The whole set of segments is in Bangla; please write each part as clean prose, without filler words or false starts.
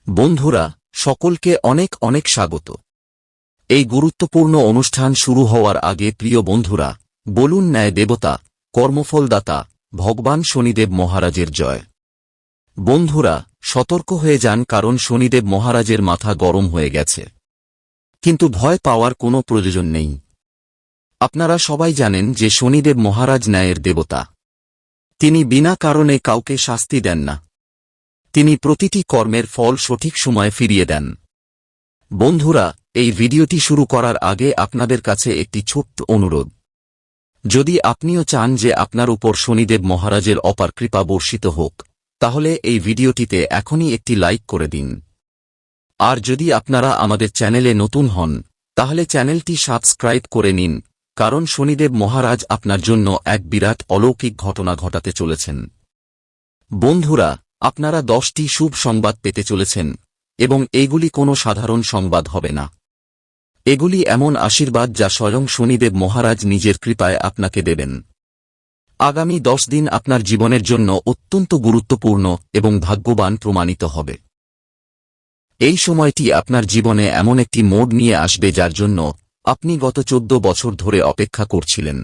বন্ধুরা, সকলকে অনেক অনেক স্বাগত। এই গুরুত্বপূর্ণ অনুষ্ঠান শুরু হওয়ার আগে প্রিয় বন্ধুরা, বলুন ন্যায় দেবতা, কর্মফলদাতা, ভগবান শনিদেব মহারাজের জয়। বন্ধুরা, সতর্ক হয়ে যান, কারণ শনিদেব মহারাজের মাথা গরম হয়ে গেছে। কিন্তু ভয় পাওয়ার কোনো প্রয়োজন নেই। আপনারা সবাই জানেন যে শনিদেব মহারাজ ন্যায়ের দেবতা। তিনি বিনা কারণে কাউকে শাস্তি দেন না। তিনি প্রতিটি কর্মের ফল সঠিক সময়ে ফিরিয়ে দেন। বন্ধুরা, এই ভিডিওটি শুরু করার আগে আপনাদের কাছে একটি ছোট্ট অনুরোধ। যদি আপনিও চান যে আপনার উপর শনিদেব মহারাজের অপার কৃপা বর্ষিত হোক, তাহলে এই ভিডিওটিতে এখনই একটি লাইক করে দিন। আর যদি আপনারা আমাদের চ্যানেলে নতুন হন, তাহলে চ্যানেলটি সাবস্ক্রাইব করে নিন, কারণ শনিদেব মহারাজ আপনার জন্য এক বিরাট অলৌকিক ঘটনা ঘটাতে চলেছেন। বন্ধুরা, আপনারা 10টি শুভ সংবাদ পেতে চলেছেন, এবং এগুলি কোনো সাধারণ সংবাদ হবে না। এগুলি এমন আশীর্বাদ যা স্বয়ং শনিদেব মহারাজ নিজের কৃপায় আপনাকে দেবেন। আগামী 10 দিন আপনার জীবনের জন্য অত্যন্ত গুরুত্বপূর্ণ এবং ভাগ্যবান প্রমাণিত হবে। এই সময়টি আপনার জীবনে এমন একটি মোড় নিয়ে আসবে যার জন্য আপনি গত 14 বছর ধরে অপেক্ষা করছিলেন।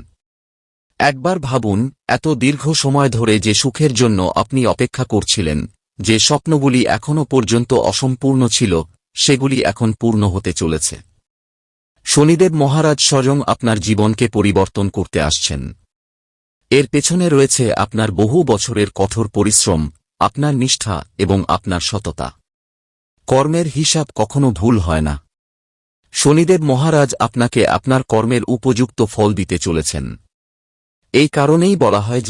একবার ভাবুন, এত দীর্ঘ সময় ধরে যে সুখের জন্য আপনি অপেক্ষা করছিলেন, যে স্বপ্নগুলি এখনও পর্যন্ত অসম্পূর্ণ ছিল, সেগুলি এখন পূর্ণ হতে চলেছে। শনিদেব মহারাজ স্বয়ং আপনার জীবনকে পরিবর্তন করতে আসছেন। এর পেছনে রয়েছে আপনার বহু বছরের কঠোর পরিশ্রম, আপনার নিষ্ঠা এবং আপনার সততা। কর্মের হিসাব কখনো ভুল হয় না। শনিদেব মহারাজ আপনাকে আপনার কর্মের উপযুক্ত ফল দিতে চলেছেন। এই কারণেই বলা হয়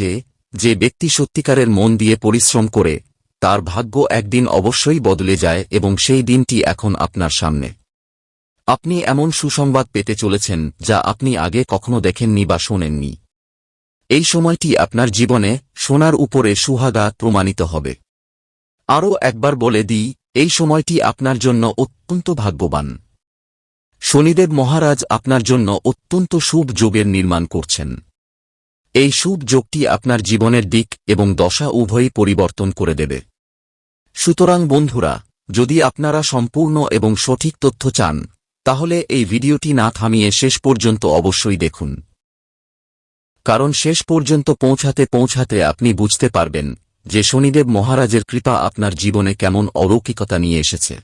যে ব্যক্তি সত্যিকারের মন দিয়ে পরিশ্রম করে, তার ভাগ্য একদিন অবশ্যই বদলে যায়, এবং সেই দিনটি এখন আপনার সামনে। আপনি এমন সুসংবাদ পেতে চলেছেন যা আপনি আগে কখনো দেখেননি বা শোনেননি। এই সময়টি আপনার জীবনে সোনার উপরে সুহাগা প্রমাণিত হবে। আরও একবার বলে দিই, এই সময়টি আপনার জন্য অত্যন্ত ভাগ্যবান। শনিদেব মহারাজ আপনার জন্য অত্যন্ত শুভ যোগের নির্মাণ করছেন। এই শুভ যোগটি আপনার জীবনের দিক এবং দশা উভয়ই পরিবর্তন করে দেবে। সুতরাং বন্ধুরা, যদি আপনারা সম্পূর্ণ এবং সঠিক তথ্য চান, তাহলে এই ভিডিওটি না থামিয়ে শেষ পর্যন্ত অবশ্যই দেখুন। কারণ শেষ পর্যন্ত পৌঁছাতে আপনি বুঝতে পারবেন যে শনিদেব মহারাজের কৃপা আপনার জীবনে কেমন অলৌকিকতা নিয়ে এসেছে।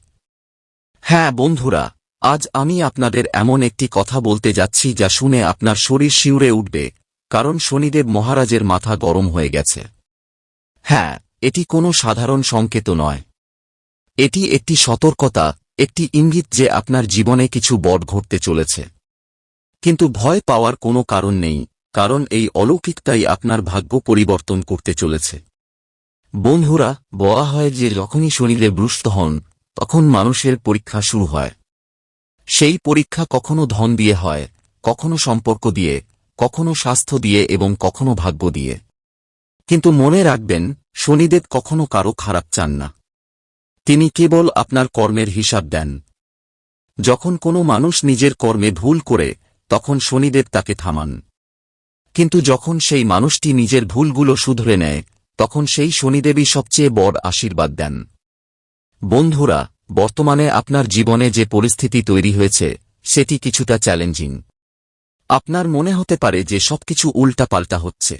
হ্যাঁ বন্ধুরা, আজ আমি আপনাদের এমন একটি কথা বলতে যাচ্ছি যা শুনে আপনার শরীর শিউরে উঠবে, কারণ শনিদেব মহারাজের মাথা গরম হয়ে গেছে। হ্যাঁ, এটি কোনো সাধারণ সংকেত নয়। এটি একটি সতর্কতা, একটি ইঙ্গিত যে আপনার জীবনে কিছু বড় ঘটতে চলেছে। কিন্তু ভয় পাওয়ার কোনো কারণ নেই, কারণ এই অলৌকিকতাই আপনার ভাগ্য পরিবর্তন করতে চলেছে। বন্ধুরা, বলা হয় যে যখনই শনিদেব রুষ্ট হন, তখন মানুষের পরীক্ষা শুরু হয়। সেই পরীক্ষা কখনো ধন দিয়ে হয়, কখনো সম্পর্ক দিয়ে, কখনো স্বাস্থ্য দিয়ে এবং কখনো ভাগ্য দিয়ে। কিন্তু মনে রাখবেন, শনিদেব কখনো কারো খারাপ চান না। তিনি কেবল আপনার কর্মের হিসাব দেন। যখন কোনো মানুষ নিজের কর্মে ভুল করে, তখন শনিদেব তাকে থামান। কিন্তু যখন সেই মানুষটি নিজের ভুলগুলো শুধরে নেয়, তখন সেই শনিদেবই সবচেয়ে বড় আশীর্বাদ দেন। বন্ধুরা, বর্তমানে আপনার জীবনে যে পরিস্থিতি তৈরি হয়েছে, সেটি কিছুটা চ্যালেঞ্জিং। আপনার মনে হতে পারে যে সবকিছু উল্টাপাল্টা হচ্ছে।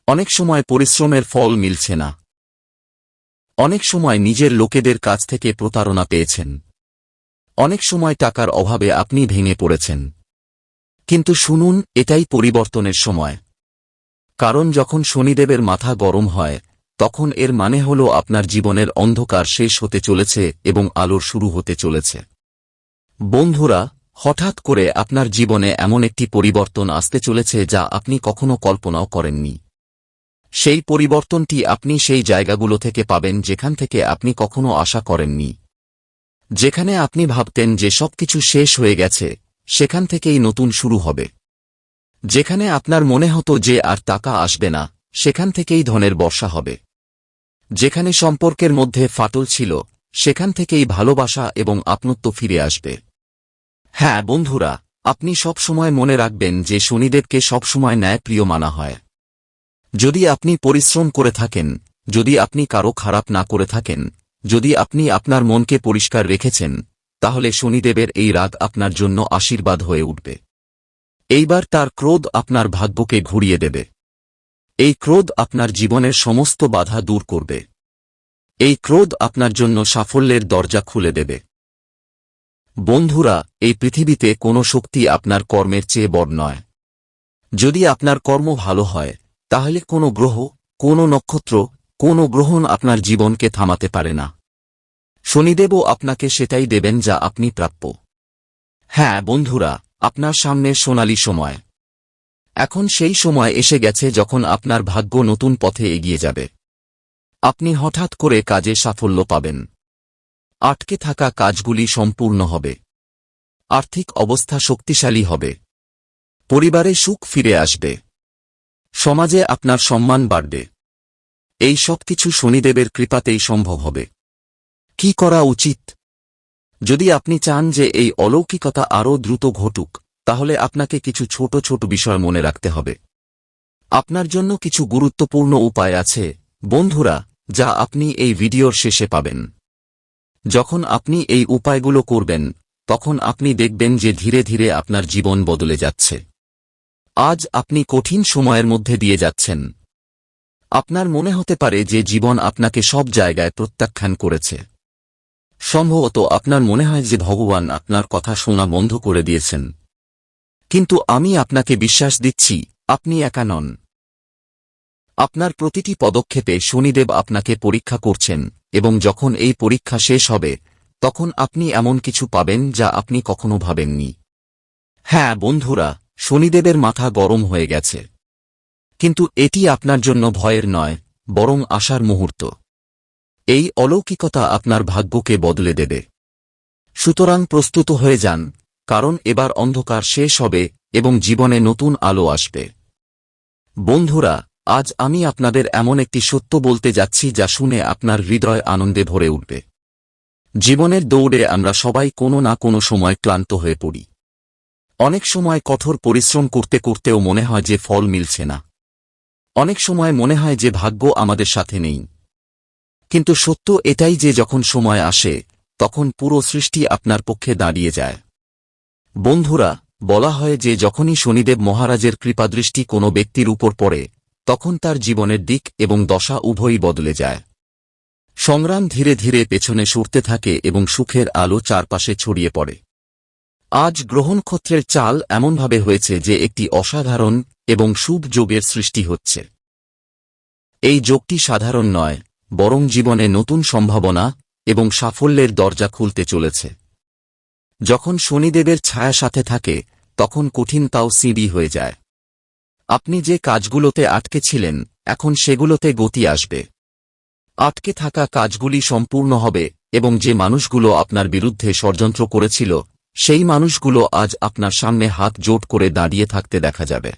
অনেক সময় পরিশ্রমের ফল মিলছে না। অনেক সময় নিজের লোকেদের কাছ থেকে প্রতারণা পেয়েছেন। অনেক সময় টাকার অভাবে আপনি ভেঙে পড়েছেন। কিন্তু শুনুন, এটাই পরিবর্তনের সময়। কারণ যখন শনিদেবের মাথা গরম হয়, তখন এর মানে হল আপনার জীবনের অন্ধকার শেষ হতে চলেছে এবং আলোর শুরু হতে চলেছে। বন্ধুরা, হঠাৎ করে আপনার জীবনে এমন একটি পরিবর্তন আসতে চলেছে যা আপনি কখনো কল্পনাও করেননি। সেই পরিবর্তনটি আপনি সেই জায়গাগুলো থেকে পাবেন যেখান থেকে আপনি কখনো আশা করেননি। যেখানে আপনি ভাবতেন যে সবকিছু শেষ হয়ে গেছে, সেখান থেকেই নতুন শুরু হবে। যেখানে আপনার মনে হতো যে আর টাকা আসবে না, সেখান থেকেই ধনের বর্ষা হবে। যেখানে সম্পর্কের মধ্যে ফাটল ছিল, সেখান থেকেই ভালোবাসা এবং আপনত্ব ফিরে আসবে। হ্যাঁ বন্ধুরা, আপনি সব সময় মনে রাখবেন যে শনিদেবকে সবসময় ন্যায়প্রিয় মানা হয়। যদি আপনি পরিশ্রম করে থাকেন, যদি আপনি কারো খারাপ না করে থাকেন, যদি আপনি আপনার মনকে পরিষ্কার রেখেছেন তাহলে শনিদেবের এই রাত আপনার জন্য আশীর্বাদ হয়ে উঠবে। এইবার তার ক্রোধ আপনার ভাগ্যকে ঘুরিয়ে দেবে। এই ক্রোধ আপনার জীবনের সমস্ত বাধা দূর করবে। এই ক্রোধ আপনার জন্য সাফল্যের দরজা খুলে দেবে। বন্ধুরা, এই পৃথিবীতে কোনো শক্তি আপনার কর্মের চেয়ে বড় নয়। যদি আপনার কর্ম ভালো হয় তাহলে কোনো গ্রহ, কোনো নক্ষত্র, কোনো গ্রহণ আপনার জীবনকে থামাতে পারে না। শনিদেবও আপনাকে সেটাই দেবেন যা আপনি প্রাপ্য। হ্যাঁ বন্ধুরা, আপনার সামনে সোনালী সময়। এখন সেই সময় এসে গেছে যখন আপনার ভাগ্য নতুন পথে এগিয়ে যাবে। আপনি হঠাৎ করে কাজে সাফল্য পাবেন। আটকে থাকা কাজগুলি সম্পূর্ণ হবে। আর্থিক অবস্থা শক্তিশালী হবে। পরিবারে সুখ ফিরে আসবে। সমাজে আপনার সম্মান বাড়বে। এই সব কিছু শনিদেবের কৃপাতেই সম্ভব হবে। কি করা উচিত? যদি আপনি চান যে এই অলৌকিকতা আরও দ্রুত ঘটুক, তাহলে আপনাকে কিছু ছোট ছোট বিষয় মনে রাখতে হবে। আপনার জন্য কিছু গুরুত্বপূর্ণ উপায় আছে বন্ধুরা, যা আপনি এই ভিডিওর শেষে পাবেন। যখন আপনি এই উপায়গুলো করবেন তখন আপনি দেখবেন যে ধীরে ধীরে আপনার জীবন বদলে যাচ্ছে। আজ আপনি কঠিন সময়ের মধ্যে দিয়ে যাচ্ছেন। আপনার মনে হতে পারে যে জীবন আপনাকে সব জায়গায় প্রত্যাখ্যান করেছে। সম্ভবত আপনার মনে হয় যে ভগবান আপনার কথা শোনা বন্ধ করে দিয়েছেন। কিন্তু আমি আপনাকে বিশ্বাস দিচ্ছি, আপনি একা নন। আপনার প্রতিটি পদক্ষেপে শনিদেব আপনাকে পরীক্ষা করছেন, এবং যখন এই পরীক্ষা শেষ হবে তখন আপনি এমন কিছু পাবেন যা আপনি কখনো ভাবেননি। হ্যাঁ বন্ধুরা, শনিদেবের মাথা গরম হয়ে গেছে। কিন্তু এটি আপনার জন্য ভয়ের নয়, বরং আশার মুহূর্ত। এই অলৌকিকতা আপনার ভাগ্যকে বদলে দেবে। সুতরাং প্রস্তুত হয়ে যান, কারণ এবার অন্ধকার শেষ হবে এবং জীবনে নতুন আলো আসবে। বন্ধুরা, আজ আমি আপনাদের এমন একটি সত্য বলতে যাচ্ছি যা শুনে আপনার হৃদয় আনন্দে ভরে উঠবে। জীবনের দৌড়ে আমরা সবাই কোনো না কোনো সময় ক্লান্ত হয়ে পড়ি। অনেক সময় কঠোর পরিশ্রম করতে করতেও মনে হয় যে ফল মিলছে না। অনেক সময় মনে হয় যে ভাগ্য আমাদের সাথে নেই। কিন্তু সত্য এটাই যে যখন সময় আসে তখন পুরো সৃষ্টি আপনার পক্ষে দাঁড়িয়ে যায়। বন্ধুরা, বলা হয় যে যখনই শনিদেব মহারাজের কৃপাদৃষ্টি কোনো ব্যক্তির উপর পড়ে তখন তার জীবনের দিক এবং দশা উভয়ই বদলে যায়। সংগ্রাম ধীরে ধীরে পেছনে সরতে থাকে এবং সুখের আলো চারপাশে ছড়িয়ে পড়ে। আজ গ্রহনক্ষত্রের চাল এমনভাবে হয়েছে যে একটি অসাধারণ এবং শুভ যোগের সৃষ্টি হচ্ছে। এই যোগটি সাধারণ নয়, বরং জীবনে নতুন সম্ভাবনা এবং সাফল্যের দরজা খুলতে চলেছে। যখন শনিদেবের ছায়া সাথে থাকে তখন কঠিনতাও সিঁড়ি হয়ে যায়। আপনি যে কাজগুলোতে আটকে ছিলেন এখন সেগুলোতে গতি আসবে। আটকে থাকা কাজগুলি সম্পূর্ণ হবে এবং যে মানুষগুলো আপনার বিরুদ্ধে ষড়যন্ত্র করেছিল সেই মানুষগুলো আজ আপনার সামনে হাত জোট করে দাঁড়িয়ে থাকতে দেখা যাবে।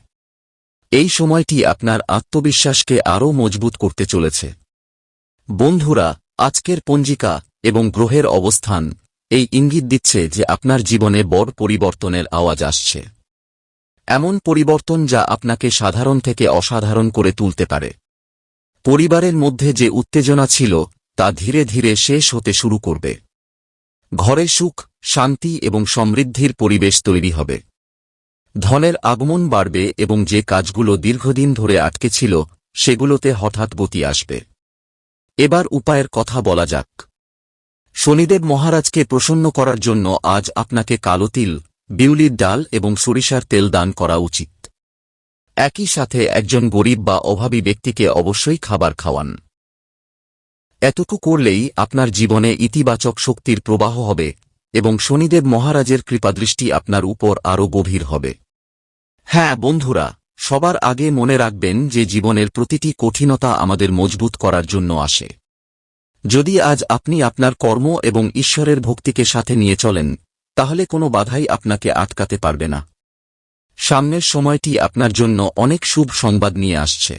এই সময়টি আপনার আত্মবিশ্বাসকে আরও মজবুত করতে চলেছে। বন্ধুরা, আজকের পঞ্জিকা এবং গ্রহের অবস্থান এই ইঙ্গিত দিচ্ছে যে আপনার জীবনে বড় পরিবর্তনের আওয়াজ আসছে। এমন পরিবর্তন যা আপনাকে সাধারণ থেকে অসাধারণ করে তুলতে পারে। পরিবারের মধ্যে যে উত্তেজনা ছিল তা ধীরে ধীরে শেষ হতে শুরু করবে। ঘরে সুখ, শান্তি এবং সমৃদ্ধির পরিবেশ তৈরি হবে। ধনের আগমন বাড়বে এবং যে কাজগুলো দীর্ঘদিন ধরে আটকে ছিল সেগুলোতে হঠাৎ গতি আসবে। এবার উপায়ের কথা বলা যাক। শনিদেব মহারাজকে প্রসন্ন করার জন্য আজ আপনাকে কালো তিল, বিউলির ডাল এবং সরিষার তেল দান করা উচিত। একই সাথে একজন গরিব বা অভাবী ব্যক্তিকে অবশ্যই খাবার খাওয়ান। এতটুকু করলেই আপনার জীবনে ইতিবাচক শক্তির প্রবাহ হবে এবং শনিদেব মহারাজের কৃপাদৃষ্টি আপনার উপর আরও গভীর হবে। হ্যাঁ বন্ধুরা, সবার আগে মনে রাখবেন যে জীবনের প্রতিটি কঠিনতা আমাদের মজবুত করার জন্য আসে। যদি আজ আপনি আপনার কর্ম এবং ঈশ্বরের ভক্তিকে সাথে নিয়ে চলেন তাহলে কোনো বাধাই আপনাকে আটকাতে পারবে না। সামনের সময়টি আপনার জন্য অনেক শুভ সংবাদ নিয়ে আসছে।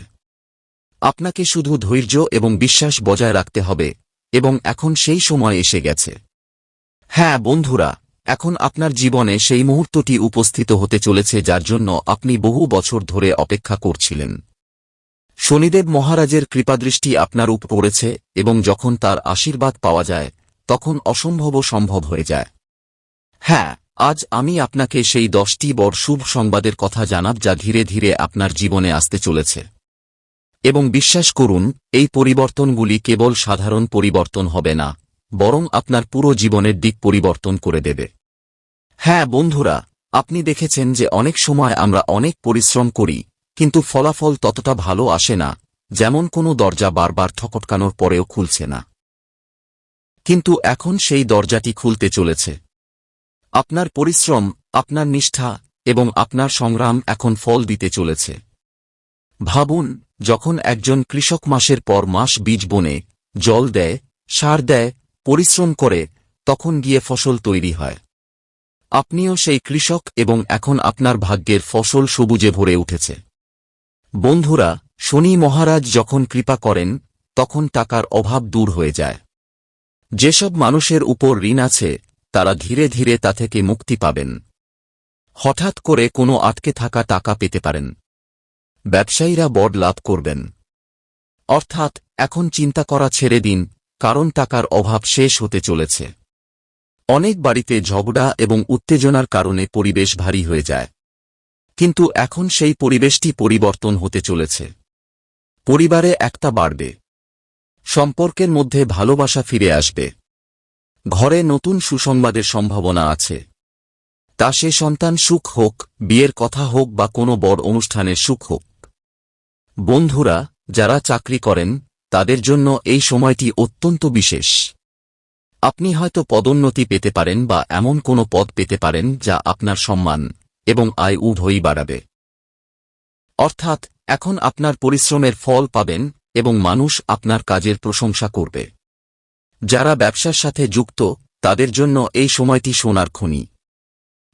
আপনাকে শুধু ধৈর্য এবং বিশ্বাস বজায় রাখতে হবে এবং এখন সেই সময় এসে গেছে। হ্যাঁ বন্ধুরা, এখন আপনার জীবনে সেই মুহূর্তটি উপস্থিত হতে চলেছে যার জন্য আপনি বহু বছর ধরে অপেক্ষা করছিলেন। শনিদেব মহারাজের কৃপাদৃষ্টি আপনার উপর পড়েছে এবং যখন তার আশীর্বাদ পাওয়া যায় তখন অসম্ভবও সম্ভব হয়ে যায়। হ্যাঁ, আজ আমি আপনাকে সেই 10টি বড় শুভ সংবাদের কথা জানাব যা ধীরে ধীরে আপনার জীবনে আসতে চলেছে। এবং বিশ্বাস করুন, এই পরিবর্তনগুলি কেবল সাধারণ পরিবর্তন হবে না, বরং আপনার পুরো জীবনের দিক পরিবর্তন করে দেবে। হ্যাঁ বন্ধুরা, আপনি দেখেছেন যে অনেক সময় আমরা অনেক পরিশ্রম করি, কিন্তু ফলাফল ততটা ভালো আসে না, যেমন কোনো দরজা বারবার ঠকটকানোর পরেও খুলছে না। কিন্তু এখন সেই দরজাটি খুলতে চলেছে। আপনার পরিশ্রম, আপনার নিষ্ঠা এবং আপনার সংগ্রাম এখন ফল দিতে চলেছে। ভাবুন, যখন একজন কৃষক মাসের পর মাস বীজ বোনে, জল দেয়, সার দেয়, পরিশ্রম করে, তখন গিয়ে ফসল তৈরি হয়। আপনিও সেই কৃষক এবং এখন আপনার ভাগ্যের ফসল সবুজে ভরে উঠেছে। বন্ধুরা, শনি মহারাজ যখন কৃপা করেন তখন টাকার অভাব দূর হয়ে যায়। যেসব মানুষের উপর ঋণ আছে তারা ধীরে ধীরে তা থেকে মুক্তি পাবেন। হঠাৎ করে কোনো আটকে থাকা টাকা পেতে পারেন। ব্যবসায়ীরা বড় লাভ করবেন। অর্থাৎ এখন চিন্তা করা ছেড়ে দিন, কারণ টাকার অভাব শেষ হতে চলেছে। অনেক বাড়িতে ঝগড়া এবং উত্তেজনার কারণে পরিবেশ ভারী হয়ে যায়, কিন্তু এখন সেই পরিবেশটি পরিবর্তন হতে চলেছে। পরিবারে একতা বাড়বে, সম্পর্কের মধ্যে ভালোবাসা ফিরে আসবে, ঘরে নতুন সুসংবাদের সম্ভাবনা আছে। তা সে সন্তান সুখ হোক, বিয়ের কথা হোক বা কোনো বড় অনুষ্ঠানের সুখ হোক। বন্ধুরা, যারা চাকরি করেন তাদের জন্য এই সময়টি অত্যন্ত বিশেষ। আপনি হয়তো পদোন্নতি পেতে পারেন বা এমন কোনো পদ পেতে পারেন যা আপনার সম্মান এবং আয় উভয়ই বাড়াবে। অর্থাৎ এখন আপনার পরিশ্রমের ফল পাবেন এবং মানুষ আপনার কাজের প্রশংসা করবে। যারা ব্যবসার সাথে যুক্ত তাদের জন্য এই সময়টি সোনার খনি।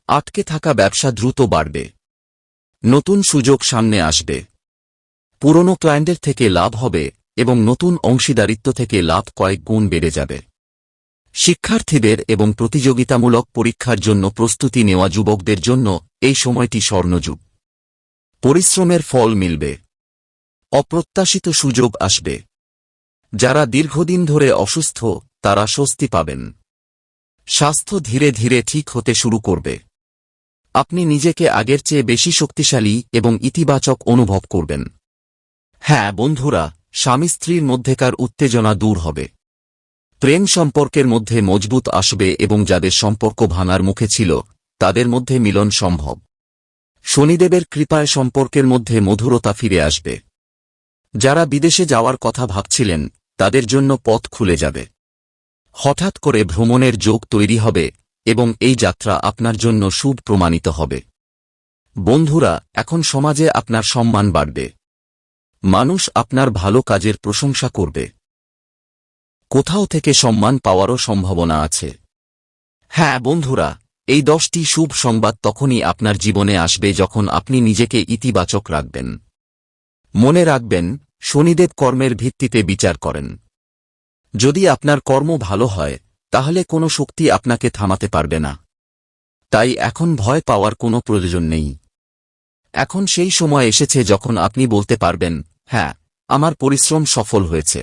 আটকে থাকা ব্যবসা দ্রুত বাড়বে, নতুন সুযোগ সামনে আসবে, পুরনো ক্লায়েন্টের থেকে লাভ হবে এবং নতুন অংশীদারিত্ব থেকে লাভ কয়েক গুণ বেড়ে যাবে। শিক্ষার্থীদের এবং প্রতিযোগিতামূলক পরীক্ষার জন্য প্রস্তুতি নেওয়া যুবকদের জন্য এই সময়টি স্বর্ণযুগ। পরিশ্রমের ফল মিলবে, অপ্রত্যাশিত সুযোগ আসবে। যারা দীর্ঘদিন ধরে অসুস্থ তারা স্বস্তি পাবেন। স্বাস্থ্য ধীরে ধীরে ঠিক হতে শুরু করবে। আপনি নিজেকে আগের চেয়ে বেশি শক্তিশালী এবং ইতিবাচক অনুভব করবেন। হ্যাঁ বন্ধুরা, স্বামী স্ত্রীর মধ্যেকার উত্তেজনা দূর হবে। প্রেম সম্পর্কের মধ্যে মজবুত আসবে এবং যাদের সম্পর্ক ভাঙার মুখে ছিল তাদের মধ্যে মিলন সম্ভব। শনিদেবের কৃপায় সম্পর্কের মধ্যে মধুরতা ফিরে আসবে। যারা বিদেশে যাওয়ার কথা ভাবছিলেন তাদের জন্য পথ খুলে যাবে। হঠাৎ করে ভ্রমণের যোগ তৈরি হবে এবং এই যাত্রা আপনার জন্য শুভ প্রমাণিত হবে। বন্ধুরা, এখন সমাজে আপনার সম্মান বাড়বে। মানুষ আপনার ভালো কাজের প্রশংসা করবে। কোথাও থেকে সম্মান পাওয়ারও সম্ভাবনা আছে। হ্যাঁ বন্ধুরা, এই 10টি শুভ সংবাদ তখনই আপনার জীবনে আসবে যখন আপনি নিজেকে ইতিবাচক রাখবেন। মনে রাখবেন, শনিদেব কর্মের ভিত্তিতে বিচার করেন। যদি আপনার কর্ম ভালো হয় তাহলে কোনো শক্তি আপনাকে থামাতে পারবে না। তাই এখন ভয় পাওয়ার কোনো প্রয়োজন নেই। এখন সেই সময় এসেছে যখন আপনি বলতে পারবেন, হ্যাঁ, আমার পরিশ্রম সফল হয়েছে।